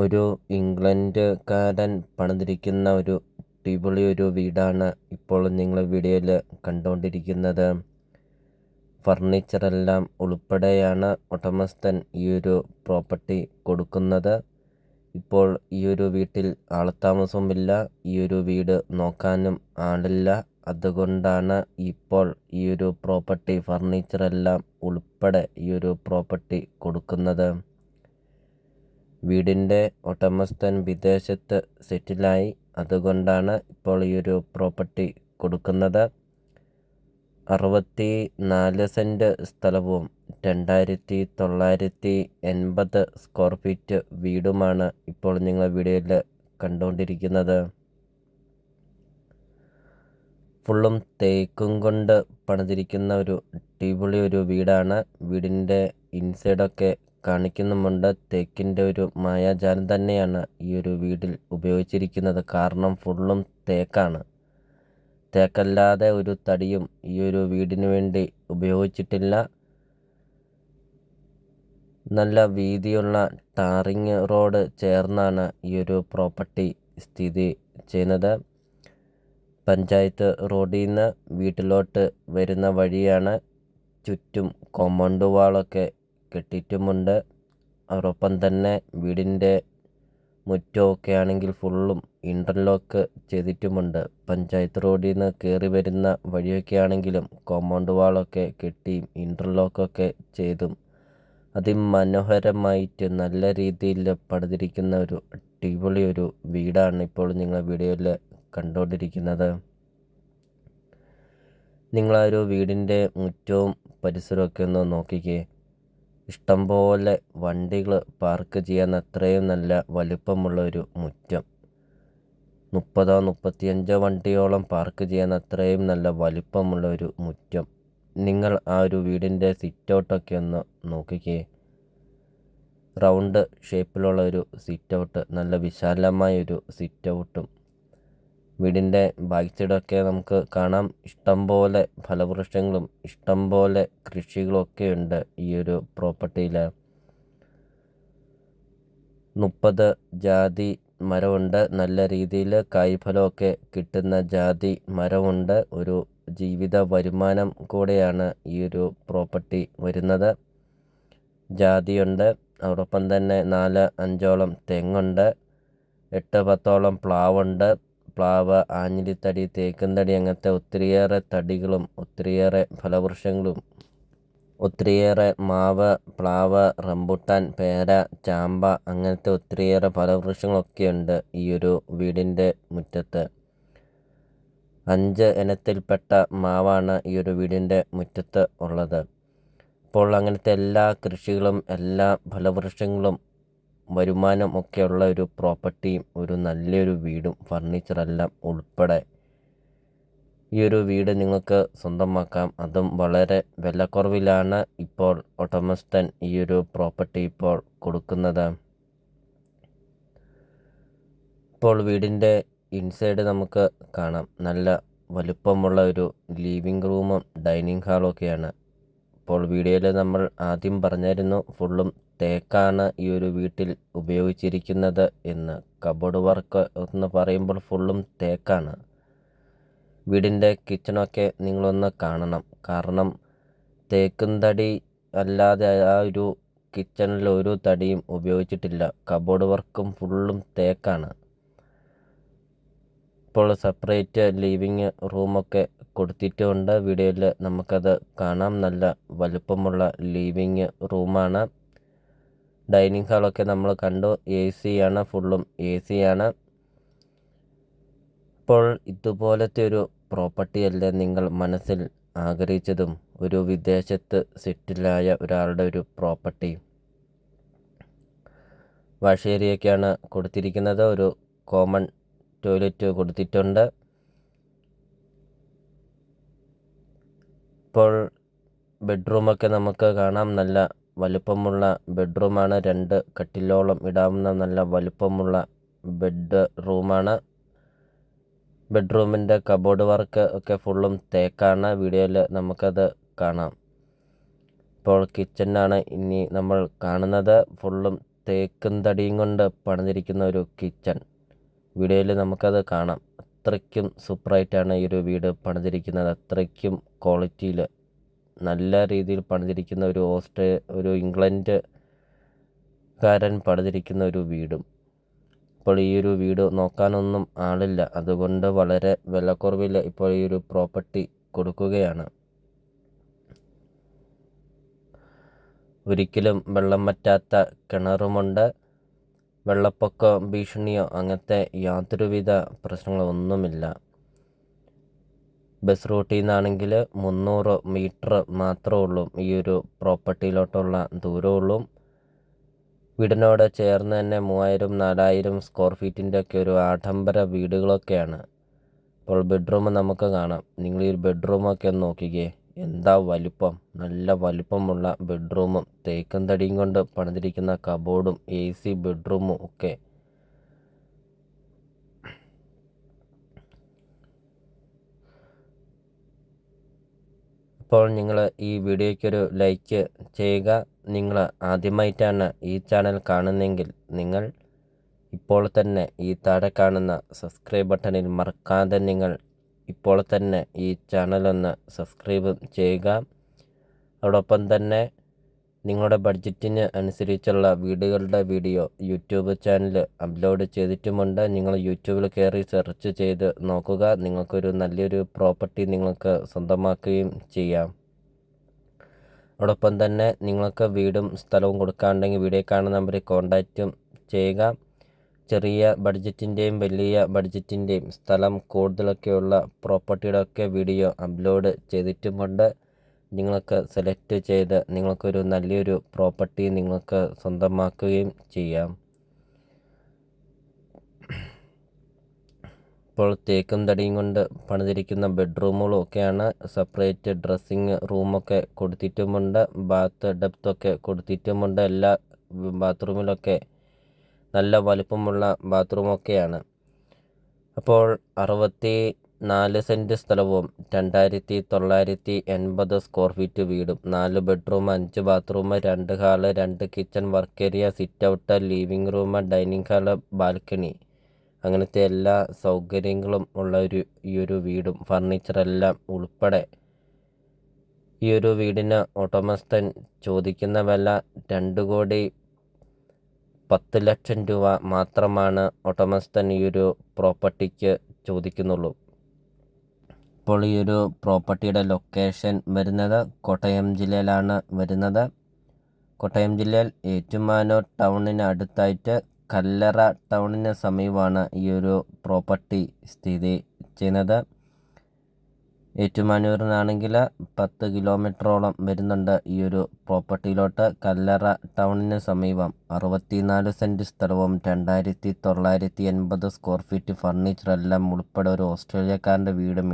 ഒരു ഇംഗ്ലണ്ടുകാരൻ പണിതിരിക്കുന്ന ഒരു അടിപൊളി ഒരു വീടാണ് ഇപ്പോൾ നിങ്ങൾ വീഡിയോയിൽ കണ്ടുകൊണ്ടിരിക്കുന്നത്. ഫർണിച്ചറെല്ലാം ഉൾപ്പെടെയാണ് ഉടമസ്ഥൻ ഈ ഒരു പ്രോപ്പർട്ടി കൊടുക്കുന്നത്. ഇപ്പോൾ ഈ ഒരു വീട്ടിൽ ആൾത്താമസവുമില്ല, ഈ ഒരു വീട് നോക്കാനും ആളില്ല. അതുകൊണ്ടാണ് ഇപ്പോൾ ഈ ഒരു പ്രോപ്പർട്ടി ഫർണിച്ചറെല്ലാം ഉൾപ്പെടെ ഈ ഒരു പ്രോപ്പർട്ടി കൊടുക്കുന്നത്. വീടിൻ്റെ ഉടമസ്ഥൻ വിദേശത്ത് സെറ്റിലായി. അതുകൊണ്ടാണ് ഇപ്പോൾ ഈ ഒരു പ്രോപ്പർട്ടി കൊടുക്കുന്നത്. 64 സെൻറ്റ് സ്ഥലവും 2980 സ്ക്വയർ ഫീറ്റ് വീടുമാണ് ഇപ്പോൾ നിങ്ങൾ വീഡിയോയിൽ കണ്ടുകൊണ്ടിരിക്കുന്നത്. ഫുള്ളും തേക്കും കൊണ്ട് പണിതിരിക്കുന്ന ഒരു അടിപൊളി ഒരു വീടാണ്. വീടിൻ്റെ ഇൻസൈഡൊക്കെ കാണിക്കുന്നുമുണ്ട്. തേക്കിൻ്റെ ഒരു മായാജാലം തന്നെയാണ് ഈ ഒരു വീട്ടിൽ ഉപയോഗിച്ചിരിക്കുന്നത്. കാരണം ഫുള്ളും തേക്കാണ്. തേക്കല്ലാതെ ഒരു തടിയും ഈ ഒരു വീടിന് വേണ്ടി ഉപയോഗിച്ചിട്ടില്ല. നല്ല വീതിയുള്ള ടാറിങ് റോഡ് ചേർന്നാണ് ഈ ഒരു പ്രോപ്പർട്ടി സ്ഥിതി ചെയ്യുന്നത്. പഞ്ചായത്ത് റോഡിൽ നിന്ന് വീട്ടിലോട്ട് വരുന്ന വഴിയാണ്. ചുറ്റും കോമ്പൗണ്ട് വാളൊക്കെ കെട്ടിയിട്ടുമുണ്ട്. അതോടൊപ്പം തന്നെ വീടിൻ്റെ മുറ്റമൊക്കെ ആണെങ്കിൽ ഫുള്ളും ഇൻ്റർലോക്ക് ചെയ്തിട്ടുമുണ്ട്. പഞ്ചായത്ത് റോഡിൽ നിന്ന് കയറി വരുന്ന വഴിയൊക്കെ ആണെങ്കിലും കോമ്പൗണ്ട് വാളൊക്കെ കെട്ടിയും ഇൻ്റർലോക്കൊക്കെ ചെയ്തും അതിമനോഹരമായിട്ട് നല്ല രീതിയിൽ പണിതിരിക്കുന്ന ഒരു അടിപൊളി ഒരു വീടാണ് ഇപ്പോൾ നിങ്ങൾ വീഡിയോയിൽ കണ്ടുകൊണ്ടിരിക്കുന്നത്. നിങ്ങളാ ഒരു വീടിൻ്റെ മുറ്റവും പരിസരമൊക്കെ ഒന്ന് നോക്കിക്കേ. ഇഷ്ടംപോലെ വണ്ടികൾ പാർക്ക് ചെയ്യാൻ അത്രയും നല്ല വലിപ്പമുള്ള ഒരു മുറ്റം. 30-35 വണ്ടിയോളം പാർക്ക് ചെയ്യാൻ അത്രയും നല്ല വലിപ്പമുള്ള ഒരു മുറ്റം. നിങ്ങൾ ആ ഒരു വീടിൻ്റെ സിറ്റൗട്ടൊക്കെ ഒന്ന് നോക്കിക്കേ. റൗണ്ട് ഷേപ്പിലുള്ള ഒരു സിറ്റൗട്ട്, നല്ല വിശാലമായൊരു സിറ്റൗട്ടും. വീടിൻ്റെ ബാക്ക് സൈഡൊക്കെ നമുക്ക് കാണാം. ഇഷ്ടംപോലെ ഫലവൃക്ഷങ്ങളും ഇഷ്ടംപോലെ കൃഷികളൊക്കെ ഉണ്ട് ഈ ഒരു പ്രോപ്പർട്ടിയിൽ. 30 ജാതി മരമുണ്ട്. നല്ല രീതിയിൽ കായ്ഫലമൊക്കെ കിട്ടുന്ന ജാതി മരമുണ്ട്. ഒരു ജീവിത വരുമാനം കൂടെയാണ് ഈ ഒരു പ്രോപ്പർട്ടി വരുന്നത്. ജാതിയുണ്ട്. അതോടൊപ്പം തന്നെ 4-5ഓളം തെങ്ങുണ്ട്. 8-10ഓളം പ്ലാവുണ്ട്. പ്ലാവ്, ആഞ്ഞിലിത്തടി, തേക്കുംതടി അങ്ങനത്തെ ഒത്തിരിയേറെ തടികളും ഒത്തിരിയേറെ ഫലവൃക്ഷങ്ങളും ഒത്തിരിയേറെ മാവ്, പ്ലാവ്, റംബുട്ടാൻ, പേര, ചാമ്പ അങ്ങനത്തെ ഒത്തിരിയേറെ ഫലവൃക്ഷങ്ങളൊക്കെയുണ്ട് ഈ ഒരു വീടിൻ്റെ മുറ്റത്ത്. 5 ഇനത്തിൽപ്പെട്ട മാവാണ് ഈ ഒരു വീടിൻ്റെ മുറ്റത്ത് ഉള്ളത്. അപ്പോൾ അങ്ങനത്തെ എല്ലാ കൃഷികളും എല്ലാ ഫലവൃക്ഷങ്ങളും വരുമാനം ഒക്കെയുള്ള ഒരു പ്രോപ്പർട്ടിയും ഒരു നല്ലൊരു വീടും ഫർണിച്ചറെല്ലാം ഉൾപ്പെടെ ഈ ഒരു വീട് നിങ്ങൾക്ക് സ്വന്തമാക്കാം. അതും വളരെ വിലക്കുറവിലാണ് ഇപ്പോൾ ഉടമസ്ഥൻ ഈ ഒരു പ്രോപ്പർട്ടി ഇപ്പോൾ കൊടുക്കുന്നത്. ഇപ്പോൾ വീടിൻ്റെ ഇൻസൈഡ് നമുക്ക് കാണാം. നല്ല വലുപ്പമുള്ള ഒരു ലിവിങ് റൂമും ഡൈനിങ് ഹാളൊക്കെയാണ്. ഇപ്പോൾ വീഡിയോയിൽ നമ്മൾ ആദ്യം പറഞ്ഞായിരുന്നു ഫുള്ളും തേക്കാണ് ഈ ഒരു വീട്ടിൽ ഉപയോഗിച്ചിരിക്കുന്നത് എന്ന്. കബോർഡ് വർക്ക് എന്ന് പറയുമ്പോൾ ഫുള്ളും തേക്കാണ്. വീടിൻ്റെ കിച്ചണൊക്കെ നിങ്ങളൊന്ന് കാണണം. കാരണം തേക്കും തടി അല്ലാതെ ആ ഒരു കിച്ചണിൽ ഒരു തടിയും ഉപയോഗിച്ചിട്ടില്ല. കബോർഡ് വർക്കും ഫുള്ളും തേക്കാണ്. ഇപ്പോൾ സെപ്പറേറ്റ് ലിവിങ് റൂമൊക്കെ കൊടുത്തിട്ടുണ്ട്. വീഡിയോയിൽ നമുക്കത് കാണാം. നല്ല വലുപ്പമുള്ള ലിവിങ് റൂമാണ്. ഡൈനിങ് ഹാളൊക്കെ നമ്മൾ കണ്ടു. ആണ്, ഫുള്ളും ആണ്. ഇപ്പോൾ ഇതുപോലത്തെ ഒരു പ്രോപ്പർട്ടിയല്ലേ നിങ്ങൾ മനസ്സിൽ ആഗ്രഹിച്ചതും? ഒരു വിദേശത്ത് സെറ്റിലായ ഒരാളുടെ ഒരു പ്രോപ്പർട്ടി. വാഷ് ഏരിയയൊക്കെയാണ് കൊടുത്തിരിക്കുന്നത്. ഒരു കോമൺ ടോയ്ലറ്റ് കൊടുത്തിട്ടുണ്ട്. ഇപ്പോൾ ബെഡ്റൂമൊക്കെ നമുക്ക് കാണാം. നല്ല വലുപ്പമുള്ള ബെഡ്റൂമാണ്. 2 കട്ടിലോളം ഇടാവുന്ന നല്ല വലുപ്പമുള്ള ബെഡ് റൂമാണ്. ബെഡ്റൂമിൻ്റെ കബോർഡ് വർക്ക് ഒക്കെ ഫുള്ളും തേക്കാണ്. വീഡിയോയിൽ നമുക്കത് കാണാം. ഇപ്പോൾ കിച്ചനാണ് ഇനി നമ്മൾ കാണുന്നത്. ഫുള്ളും തേക്കും തടിയും കൊണ്ട് പണിതിരിക്കുന്ന ഒരു കിച്ചൺ. വീഡിയോയിൽ നമുക്കത് കാണാം. അത്രയ്ക്കും സൂപ്പറായിട്ടാണ് ഈ ഒരു വീട് പണിതിരിക്കുന്നത്. അത്രയ്ക്കും ക്വാളിറ്റിയിൽ നല്ല രീതിയിൽ പണിതിരിക്കുന്ന ഒരു ഇംഗ്ലണ്ടുകാരൻ പണിതിരിക്കുന്ന ഒരു വീടും. ഇപ്പോൾ ഈ ഒരു വീട് നോക്കാനൊന്നും ആളില്ല. അതുകൊണ്ട് വളരെ വിലക്കുറവിൽ ഇപ്പോൾ ഈ ഒരു പ്രോപ്പർട്ടി കൊടുക്കുകയാണ്. ഒരിക്കലും വെള്ളം വറ്റാത്ത കിണറുമുണ്ട്. വെള്ളപ്പൊക്ക ഭീഷണിയോ അങ്ങനത്തെ യാതൊരുവിധ പ്രശ്നങ്ങളൊന്നുമില്ല. ബസ് റൂട്ടിൽ നിന്നാണെങ്കിൽ 300 മീറ്റർ മാത്രമേ ഉള്ളൂ ഈ ഒരു പ്രോപ്പർട്ടിയിലോട്ടുള്ള ദൂരമുള്ളൂ. വീടിനോട് ചേർന്ന് തന്നെ 3000-4000 സ്ക്വയർ ഫീറ്റിൻ്റെ ഒക്കെ ഒരു ആഡംബര വീടുകളൊക്കെയാണ്. അപ്പോൾ ബെഡ്റൂം നമുക്ക് കാണാം. നിങ്ങൾ ഈ ബെഡ്റൂമൊക്കെ ഒന്ന് നോക്കിക്കേ, എന്താ വലിപ്പം! നല്ല വലിപ്പമുള്ള ബെഡ്റൂമും തേക്കും തടിയും കൊണ്ട് പണിതിരിക്കുന്ന കബോർഡും AC ബെഡ്റൂമും ഒക്കെ. അപ്പോൾ നിങ്ങൾ ഈ വീഡിയോയ്ക്കൊരു ലൈക്ക് ചെയ്യുക. നിങ്ങൾ ആദ്യമായിട്ടാണ് ഈ ചാനൽ കാണുന്നതെങ്കിൽ നിങ്ങൾ ഇപ്പോൾ തന്നെ ഈ താഴെ കാണുന്ന സബ്സ്ക്രൈബ് ബട്ടണിൽ മറക്കാതെ നിങ്ങൾ ഇപ്പോൾ തന്നെ ഈ ചാനലൊന്ന് സബ്സ്ക്രൈബ് ചെയ്യുക. അതോടൊപ്പം തന്നെ നിങ്ങളുടെ ബഡ്ജറ്റിന് അനുസരിച്ചുള്ള വീടുകളുടെ വീഡിയോ യൂട്യൂബ് ചാനൽ അപ്ലോഡ് ചെയ്തിട്ടുമുണ്ട്. നിങ്ങൾ യൂട്യൂബിൽ കയറി സെർച്ച് ചെയ്ത് നോക്കുക. നിങ്ങൾക്കൊരു നല്ലൊരു പ്രോപ്പർട്ടി നിങ്ങൾക്ക് സ്വന്തമാക്കുകയും ചെയ്യാം. അതോടൊപ്പം തന്നെ നിങ്ങൾക്ക് വീടും സ്ഥലവും കൊടുക്കാനുണ്ടെങ്കിൽ വീഡിയോ കാണുന്ന നമ്പറിൽ കോൺടാക്റ്റും ചെയ്യുക. ചെറിയ ബഡ്ജറ്റിൻ്റെയും വലിയ ബഡ്ജറ്റിൻ്റെയും സ്ഥലം കൂടുതലൊക്കെയുള്ള പ്രോപ്പർട്ടിയുടെ ഒക്കെ വീഡിയോ അപ്ലോഡ് ചെയ്തിട്ടുമുണ്ട്. നിങ്ങൾക്ക് സെലക്ട് ചെയ്ത് നിങ്ങൾക്കൊരു നല്ലൊരു പ്രോപ്പർട്ടി നിങ്ങൾക്ക് സ്വന്തമാക്കുകയും ചെയ്യാം. ഇപ്പോൾ തേക്കും തടിയും കൊണ്ട് പണിതിരിക്കുന്ന ബെഡ്റൂമുകളും ഒക്കെയാണ്. സെപ്പറേറ്റ് ഡ്രസ്സിങ് റൂമൊക്കെ കൊടുത്തിട്ടുമുണ്ട്. ബാത്ത് ഡെപ്തൊക്കെ കൊടുത്തിട്ടുമുണ്ട്. എല്ലാ ബാത്റൂമിലൊക്കെ നല്ല വലിപ്പമുള്ള ബാത്റൂമൊക്കെയാണ്. അപ്പോൾ 64 സെൻറ്റ് സ്ഥലവും 2980 സ്ക്വയർ ഫീറ്റ് വീടും 4 bedroom 5 bathroom 2 hall 2 kitchen work area sit out living room dining hall balcony അങ്ങനത്തെ എല്ലാ സൗകര്യങ്ങളും ഉള്ള ഈ ഒരു വീടും ഫർണിച്ചറെല്ലാം ഉൾപ്പെടെ ഈ ഒരു വീടിന് ഉടമസ്ഥൻ ചോദിക്കുന്ന വില 2,10 ലക്ഷം രൂപ മാത്രമാണ് ഉടമസ്ഥൻ ഈ ഒരു പ്രോപ്പർട്ടിക്ക് ചോദിക്കുന്നുള്ളൂ. ഇപ്പോൾ ഈ ഒരു പ്രോപ്പർട്ടിയുടെ ലൊക്കേഷൻ വരുന്നത് കോട്ടയം ജില്ലയിലാണ് വരുന്നത്. കോട്ടയം ജില്ലയിൽ ഏറ്റുമാനൂർ ടൗണിന് അടുത്തായിട്ട് കല്ലറ ടൗണിന് സമീപമാണ് ഈ ഒരു പ്രോപ്പർട്ടി സ്ഥിതി ചെയ്യുന്നത്. ഏറ്റുമാനൂരിനാണെങ്കിൽ 10 കിലോമീറ്ററോളം വരുന്നുണ്ട് ഈ ഒരു പ്രോപ്പർട്ടിയിലോട്ട്. കല്ലറ ടൗണിന് സമീപം 64 സെൻറ്റ് സ്ഥലവും 2980 സ്ക്വയർ ഫീറ്റ് ഫർണിച്ചറെല്ലാം ഉൾപ്പെടെ ഒരു ഓസ്ട്രേലിയക്കാരൻ്റെ വീടും